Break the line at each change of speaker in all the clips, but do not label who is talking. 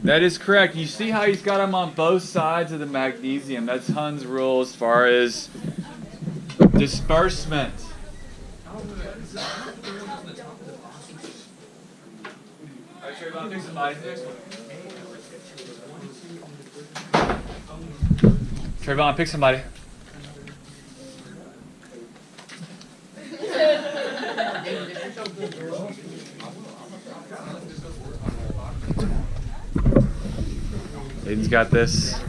That is correct. You see how he's got them on both sides of the magnesium. That's Hund's rule as far as disbursement. Trayvon, pick somebody. Aiden's got this.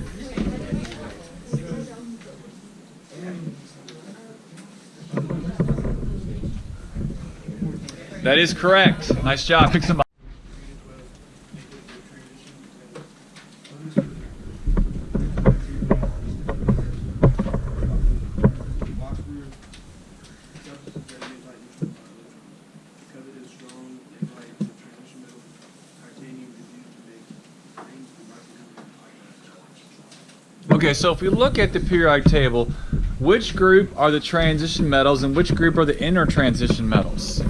That is correct. Nice job. Pick somebody. Okay, so if we look at the periodic table, which group are the transition metals and which group are the inner transition metals?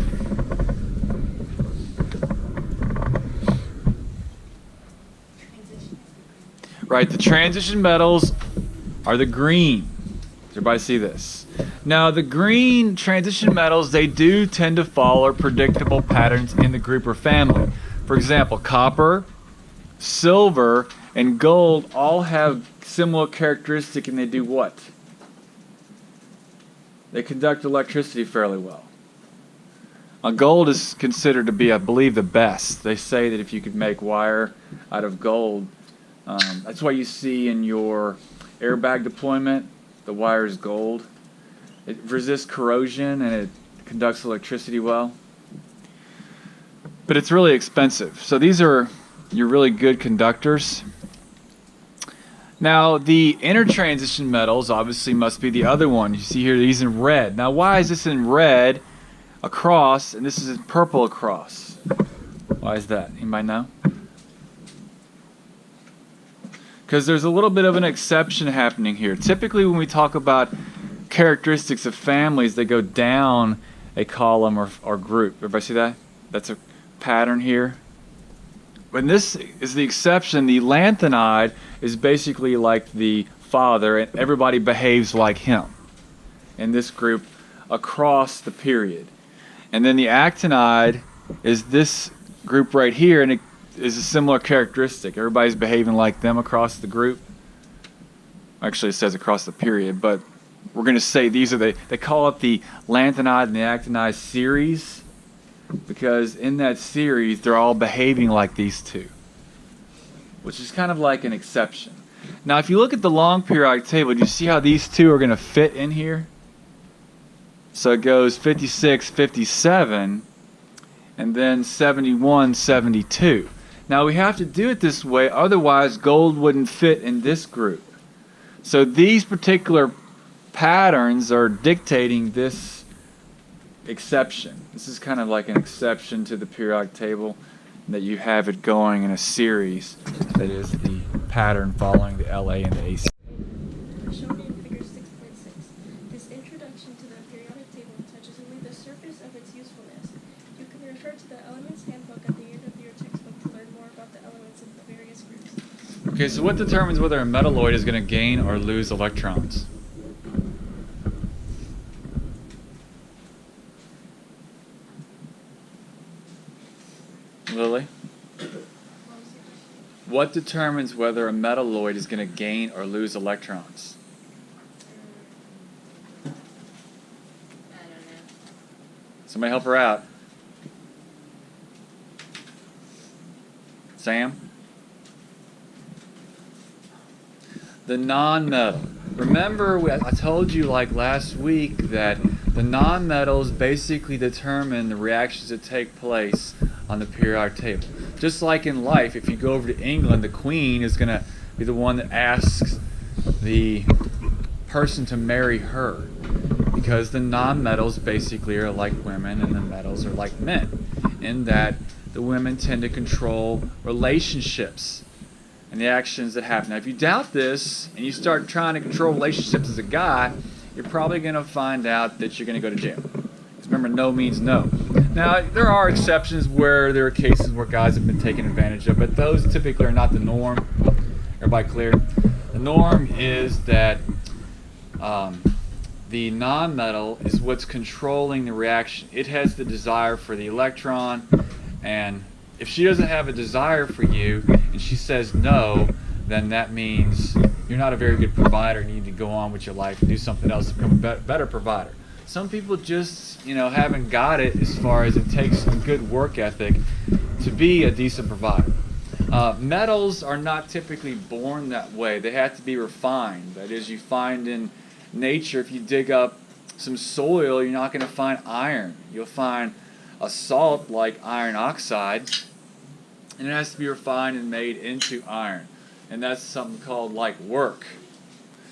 Right, the transition metals are the green. Does everybody see this? Now, the green transition metals, they do tend to follow predictable patterns in the group or family. For example, copper, silver, and gold all have similar characteristics, and they do what? They conduct electricity fairly well. Gold is considered to be, I believe, the best. They say that if you could make wire out of gold, that's why you see in your airbag deployment, the wire is gold. It resists corrosion and it conducts electricity well. But it's really expensive. So these are your really good conductors. Now, the inner transition metals obviously must be the other one. You see here, these in red. Now, why is this in red across and this is in purple across? Why is that? Anybody know? Because there's a little bit of an exception happening here. Typically, when we talk about characteristics of families, they go down a column or group. Everybody see that? That's a pattern here. When this is the exception, the lanthanide is basically like the father, and everybody behaves like him in this group across the period. And then the actinide is this group right here, and it is a similar characteristic. Everybody's behaving like them across the group. Actually, it says across the period, but we're going to say these are they call it the lanthanide and the actinide series, because in that series they're all behaving like these two, which is kind of like an exception. Now, if you look at the long periodic table, do you see how these two are going to fit in here? So it goes 56, 57, and then 71, 72. Now we have to do it this way, otherwise gold wouldn't fit in this group. So these particular patterns are dictating this exception. This is kind of like an exception to the periodic table, that you have it going in a series that is the pattern following the LA and the AC.
Shown in figure 6.6, this introduction to the periodic table touches only the surface of its usefulness. You can refer to the Elements Handbook at the end of your textbook to learn more about the elements of the various groups.
Okay, so what determines whether a metalloid is going to gain or lose electrons? Lily? What determines whether a metalloid is going to gain or lose electrons?
I don't know.
Somebody help her out. Sam? The non-metal. Remember, I told you like last week that the non-metals basically determine the reactions that take place on the periodic table. Just like in life, if you go over to England, the Queen is going to be the one that asks the person to marry her, because the non-metals basically are like women and the metals are like men, in that the women tend to control relationships and the actions that happen. Now, if you doubt this and you start trying to control relationships as a guy, you're probably going to find out that you're going to go to jail. Because remember, no means no. Now, there are exceptions where there are cases where guys have been taken advantage of, but those typically are not the norm. Everybody clear? The norm is that the nonmetal is what's controlling the reaction. It has the desire for the electron, and if she doesn't have a desire for you and she says no, then that means you're not a very good provider and you need to go on with your life and do something else to become a better provider. Some people just, haven't got it as far as it takes a good work ethic to be a decent provider. Metals are not typically born that way. They have to be refined. That is, you find in nature, if you dig up some soil, you're not going to find iron. You'll find a salt like iron oxide, and it has to be refined and made into iron. And that's something called like work.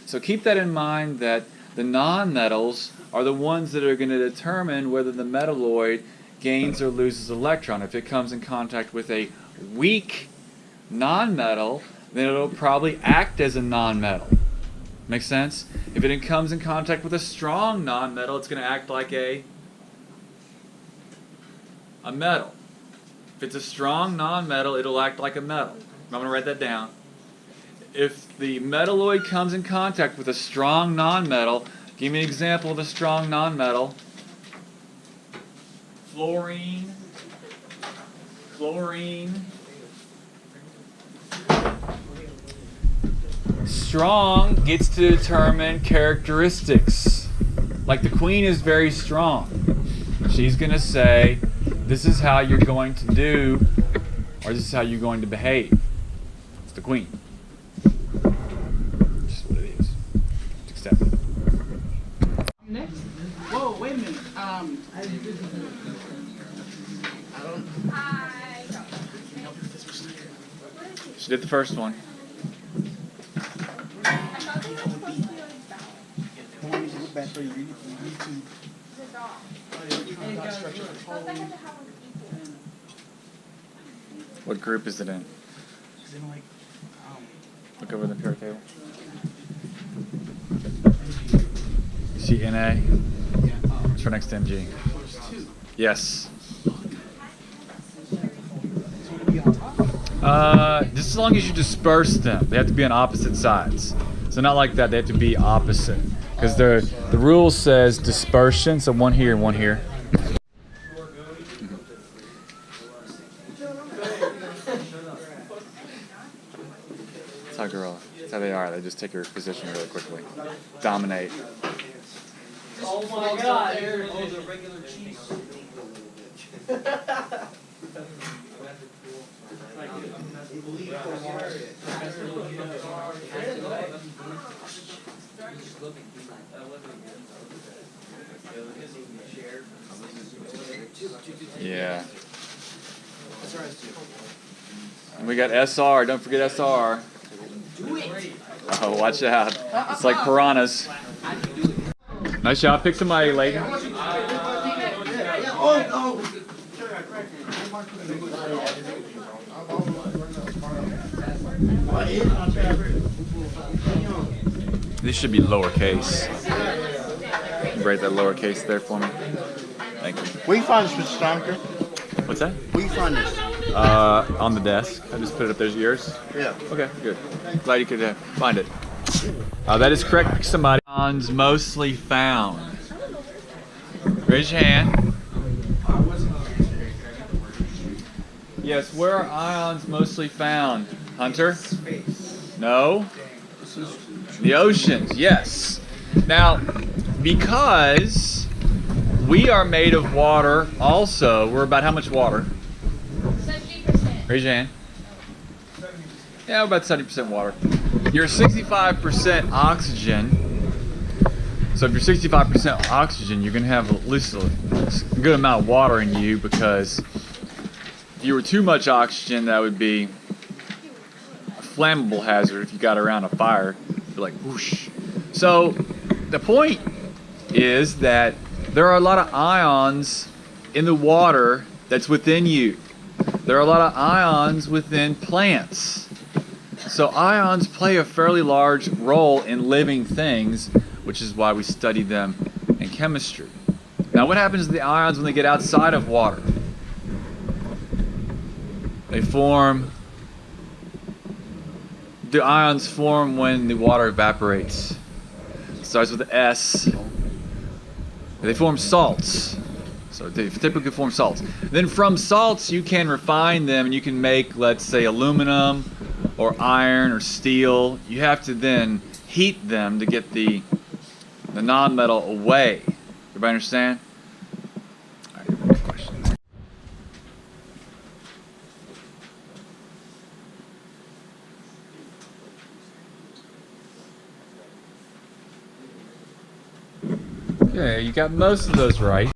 So keep that in mind, that the nonmetals are the ones that are going to determine whether the metalloid gains or loses electron. If it comes in contact with a weak nonmetal, then it'll probably act as a nonmetal. Make sense? If it comes in contact with a strong nonmetal, it's going to act like a metal. If it's a strong nonmetal, it'll act like a metal. I'm going to write that down. If the metalloid comes in contact with a strong nonmetal, give me an example of a strong nonmetal. Fluorine. Chlorine. Strong gets to determine characteristics. Like the queen is very strong. She's going to say, this is how you're going to do, or this is how you're going to behave. It's the queen. Just what it is. Just accept it.
Next. Whoa, wait a minute.
She did the first one. What group is it in? Look over the periodic table. See Na? It's for next to Mg. Yes. Just as long as you disperse them. They have to be on opposite sides. So not like that, they have to be opposite. Because the rule says dispersion, so one here and one here. That's how girls, that's how they are. They just take your position really quickly. Dominate.
Oh my God! Oh, the regular cheese.
Yeah. And we got SR. Don't forget SR. Oh, watch out. It's like piranhas. Nice job. Pick somebody, Layton. This should be lowercase. Write that lowercase there for me. Thank you.
Where you find this, Mr. Stoneker?
What's that?
Where you find this?
On the desk. I just put it up. There's yours.
Yeah.
Okay, good. Glad you could find it. That is correct. Pick somebody. Ions mostly found. Raise your hand. Yes, where are ions mostly found? Hunter? No? The oceans, yes. Now, because we are made of water also, we're about how much water?
70%.
Raise your hand. Yeah, we're about 70% water. You're 65% oxygen. So if you're 65% oxygen, you're going to have at least a good amount of water in you, because if you were too much oxygen, that would be a flammable hazard. If you got around a fire, it'd be like whoosh. So the point is that there are a lot of ions in the water that's within you. There are a lot of ions within plants. So ions play a fairly large role in living things, which is why we study them in chemistry. Now what happens to the ions when they get outside of water? The ions form when the water evaporates. It starts with the S. They form salts. So they typically form salts. Then from salts you can refine them and you can make, let's say, aluminum or iron or steel. You have to then heat them to get the non-metal away. Everybody understand? All right, question. Okay, you got most of those right.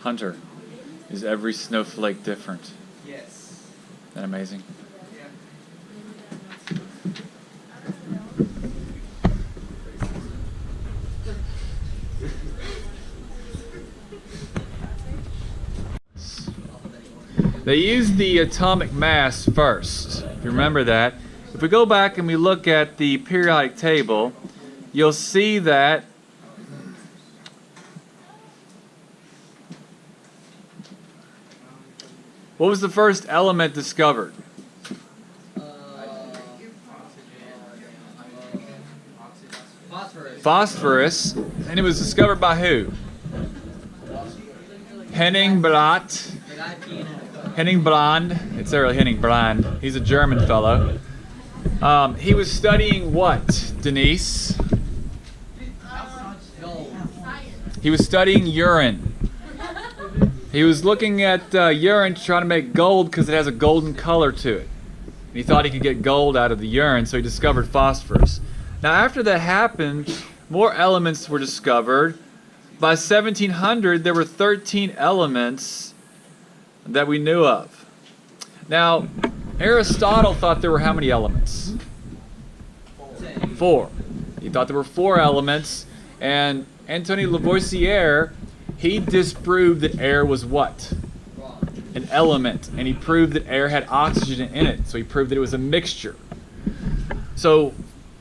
Hunter, is every snowflake different?
Yes.
Isn't that amazing? They used the atomic mass first. If you remember that. If we go back and we look at the periodic table, you'll see that what was the first element discovered?
Phosphorus.
Phosphorus, and it was discovered by who? Henning Brandt. Henning Brand. It's really Henning Brand. He's a German fellow. He was studying what, Denise? He was studying urine. He was looking at urine trying to make gold because it has a golden color to it. And he thought he could get gold out of the urine, so he discovered phosphorus. Now after that happened, more elements were discovered. By 1700, there were 13 elements that we knew of. Now, Aristotle thought there were how many elements? 4. He thought there were 4 elements, and Antoine Lavoisier, he disproved that air was what? An element, and he proved that air had oxygen in it, so he proved that it was a mixture. So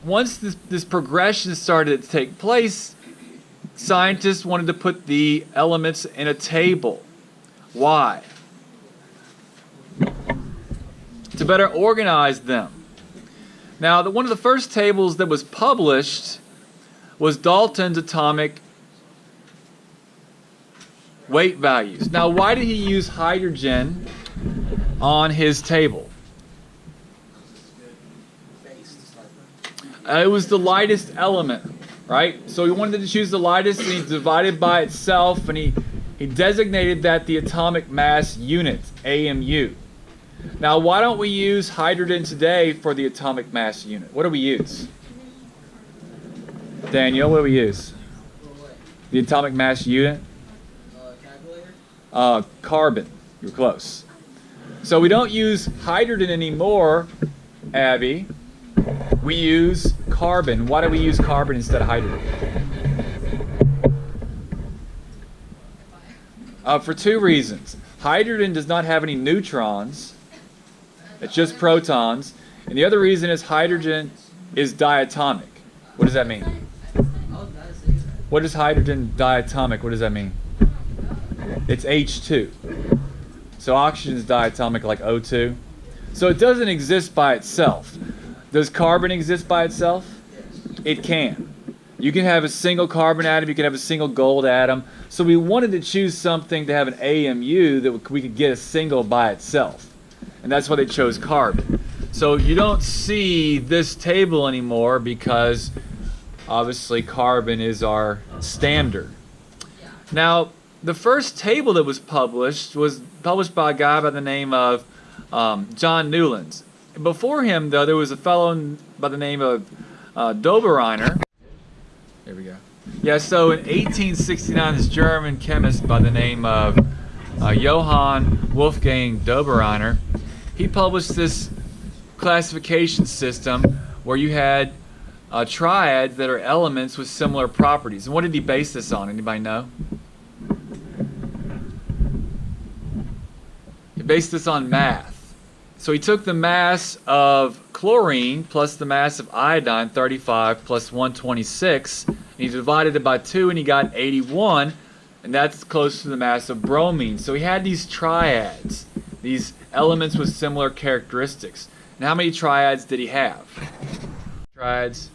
once this progression started to take place, scientists wanted to put the elements in a table. Why? To better organize them. Now, one of the first tables that was published was Dalton's atomic weight values. Now, why did he use hydrogen on his table? It was the lightest element, right? So he wanted to choose the lightest, and he divided by itself, and he designated that the atomic mass unit, AMU. Now, why don't we use hydrogen today for the atomic mass unit? What do we use? Daniel, what do we use? The atomic mass unit? Carbon. You're close. So we don't use hydrogen anymore, Abby. We use carbon. Why do we use carbon instead of hydrogen? For 2 reasons. Hydrogen does not have any neutrons. It's just protons. And the other reason is hydrogen is diatomic. What does that mean? What is hydrogen diatomic? What does that mean? It's H2. So oxygen is diatomic like O2. So it doesn't exist by itself. Does carbon exist by itself? It can. You can have a single carbon atom, you can have a single gold atom. So we wanted to choose something to have an AMU that we could get a single by itself. And that's why they chose carbon. So you don't see this table anymore because obviously carbon is our standard. Now, the first table that was published by a guy by the name of John Newlands. Before him, though, there was a fellow by the name of Dobereiner. There we go. Yeah, so in 1869, this German chemist by the name of Johann Wolfgang Dobereiner, he published this classification system where you had triads that are elements with similar properties. And what did he base this on? Anybody know? based this on math. So he took the mass of chlorine plus the mass of iodine, 35 plus 126, and he divided it by 2 and he got 81, and that's close to the mass of bromine. So he had these triads, these elements with similar characteristics. And how many triads did he have? Triads.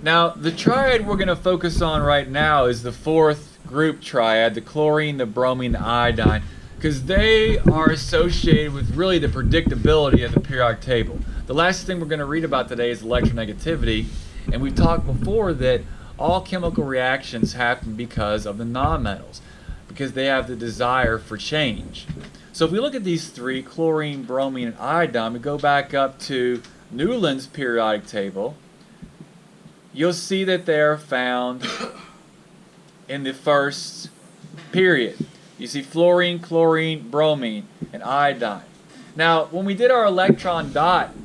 Now, the triad we're going to focus on right now is the fourth group triad, the chlorine, the bromine, the iodine, because they are associated with really the predictability of the periodic table. The last thing we're going to read about today is electronegativity, and we've talked before that all chemical reactions happen because of the nonmetals, because they have the desire for change. So if we look at these three, chlorine, bromine, and iodine, we go back up to Newland's periodic table, you'll see that they're found in the first period. You see fluorine, chlorine, bromine, and iodine. Now, when we did our electron dot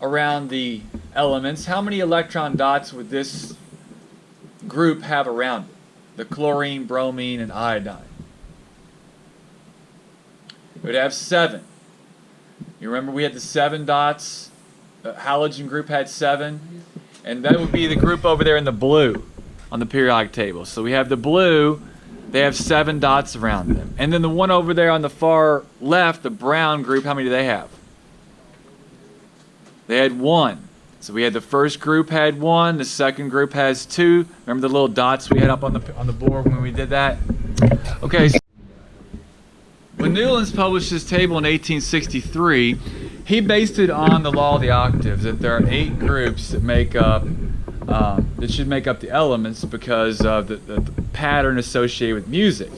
around the elements, how many electron dots would this group have around it? The chlorine, bromine, and iodine. It would have 7. You remember we had the 7 dots? The halogen group had 7. And that would be the group over there in the blue on the periodic table. So we have the blue, they have 7 dots around them. And then the one over there on the far left, the brown group, how many do they have? They had 1. So we had the first group had 1, the second group has 2. Remember the little dots we had up on the board when we did that? Okay, so when Newlands published his table in 1863, he based it on the law of the octaves, that there are 8 groups that make up, that should make up the elements because of the pattern associated with music.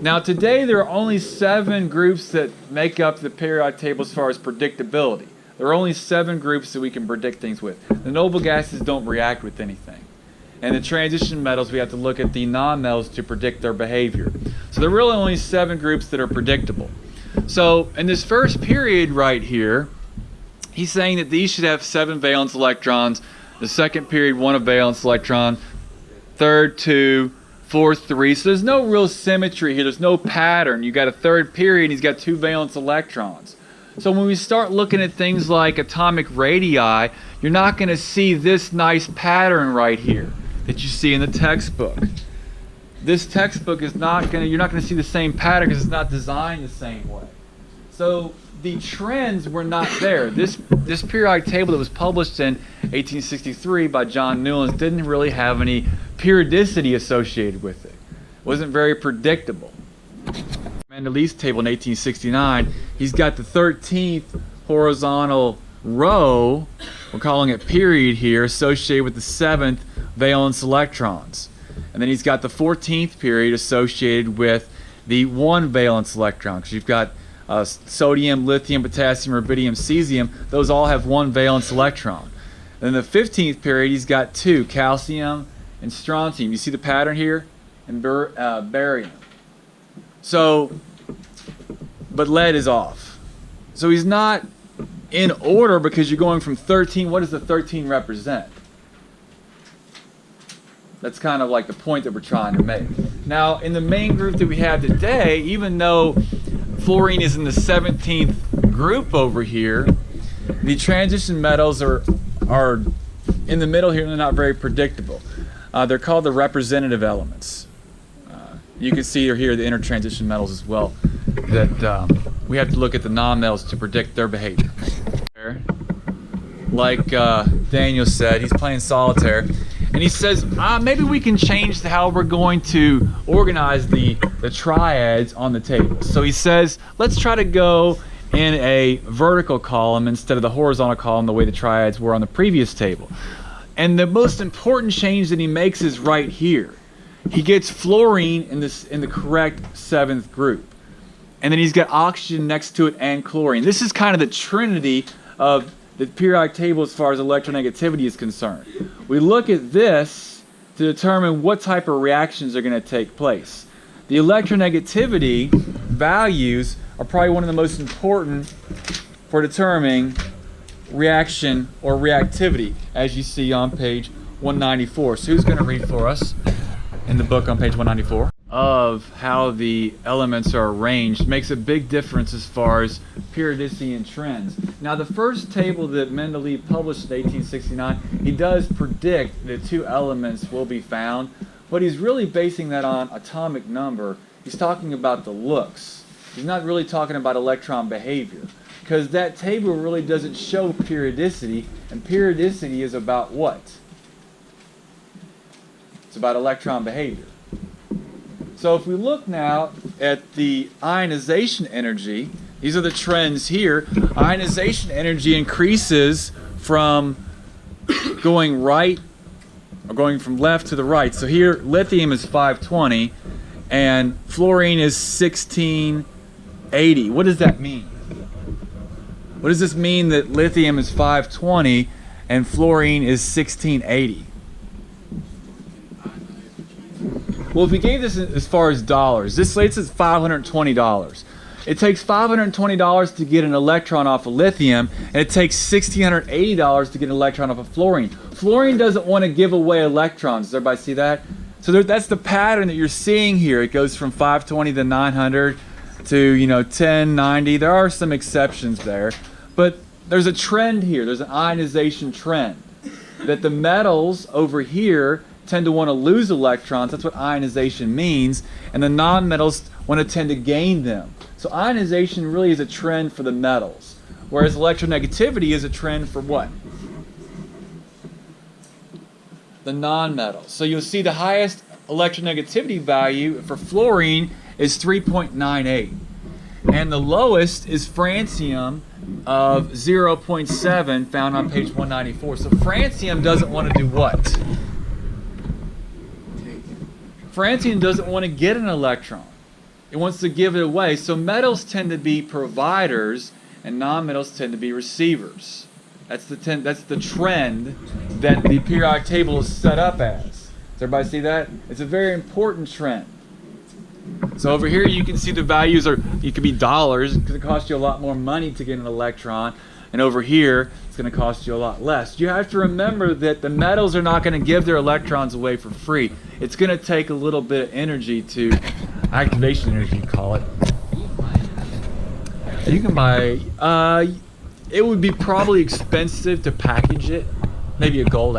Now today there are only 7 groups that make up the periodic table as far as predictability. There are only 7 groups that we can predict things with. The noble gases don't react with anything. And the transition metals, we have to look at the nonmetals to predict their behavior. So there are really only 7 groups that are predictable. So in this first period right here, he's saying that these should have 7 valence electrons. The second period, 1 valence electron. Third, 2. Fourth, 3. So there's no real symmetry here. There's no pattern. You got a third period, and he's got 2 valence electrons. So when we start looking at things like atomic radii, you're not going to see this nice pattern right here that you see in the textbook. This textbook is not going to, you're not going to see the same pattern because it's not designed the same way. So the trends were not there. This periodic table that was published in 1863 by John Newlands didn't really have any periodicity associated with it. It wasn't very predictable. Mendeleev's table in 1869, he's got the 13th horizontal row, we're calling it period here, associated with the 7th valence electrons. And then he's got the 14th period associated with the 1 valence electron, because you've got sodium, lithium, potassium, rubidium, cesium. Those all have 1 valence electron. And then the 15th period, he's got 2, calcium and strontium. You see the pattern here? And barium. So, but lead is off. So he's not in order because you're going from 13. What does the 13 represent? That's kind of like the point that we're trying to make. Now, in the main group that we have today, even though fluorine is in the 17th group over here, the transition metals are in the middle here and they're not very predictable. They're called the representative elements. You can see here the intertransition metals as well, that we have to look at the nonmetals to predict their behavior. Like Daniel said, he's playing solitaire, and he says, maybe we can change how we're going to organize the triads on the table. So he says, let's try to go in a vertical column instead of the horizontal column the way the triads were on the previous table. And the most important change that he makes is right here. He gets fluorine in the correct 7th group. And then he's got oxygen next to it and chlorine. This is kind of the trinity of the periodic table as far as electronegativity is concerned. We look at this to determine what type of reactions are going to take place. The electronegativity values are probably one of the most important for determining reaction or reactivity, as you see on page 194. So who's going to read for us in the book on page 194? of how the elements are arranged makes a big difference as far as periodicity and trends. Now, the first table that Mendeleev published in 1869, he does predict that 2 elements will be found, but he's really basing that on atomic number. He's talking about the looks. He's not really talking about electron behavior, because that table really doesn't show periodicity, and periodicity is about what? It's about electron behavior. So if we look now at the ionization energy, these are the trends here. Ionization energy increases from going right, or going from left to the right. So here, lithium is 520, and fluorine is 1680. What does that mean? What does this mean that lithium is 520 and fluorine is 1680? Well, if we gave this as far as dollars, this slates is $520. It takes $520 to get an electron off of lithium, and it takes $1,680 to get an electron off of fluorine. Fluorine doesn't want to give away electrons. Does everybody see that? So that's the pattern that you're seeing here. It goes from 520 to 900 to 1090. There are some exceptions there, but there's a trend here. There's an ionization trend that the metals over here tend to want to lose electrons. That's what ionization means. And the nonmetals want to tend to gain them. So ionization really is a trend for the metals, whereas electronegativity is a trend for what? The nonmetals. So you'll see the highest electronegativity value for fluorine is 3.98. And the lowest is francium of 0.7, found on page 194. So francium doesn't want to do what? Francium doesn't want to get an electron. It wants to give it away. So metals tend to be providers and nonmetals tend to be receivers. That's the trend that the periodic table is set up as. Does everybody see that? It's a very important trend. So over here you can see the values it could be dollars because it costs you a lot more money to get an electron. And over here, it's going to cost you a lot less. You have to remember that the metals are not going to give their electrons away for free. It's going to take a little bit of energy to, activation energy you call it. You can buy, it would be probably expensive to package it, maybe a gold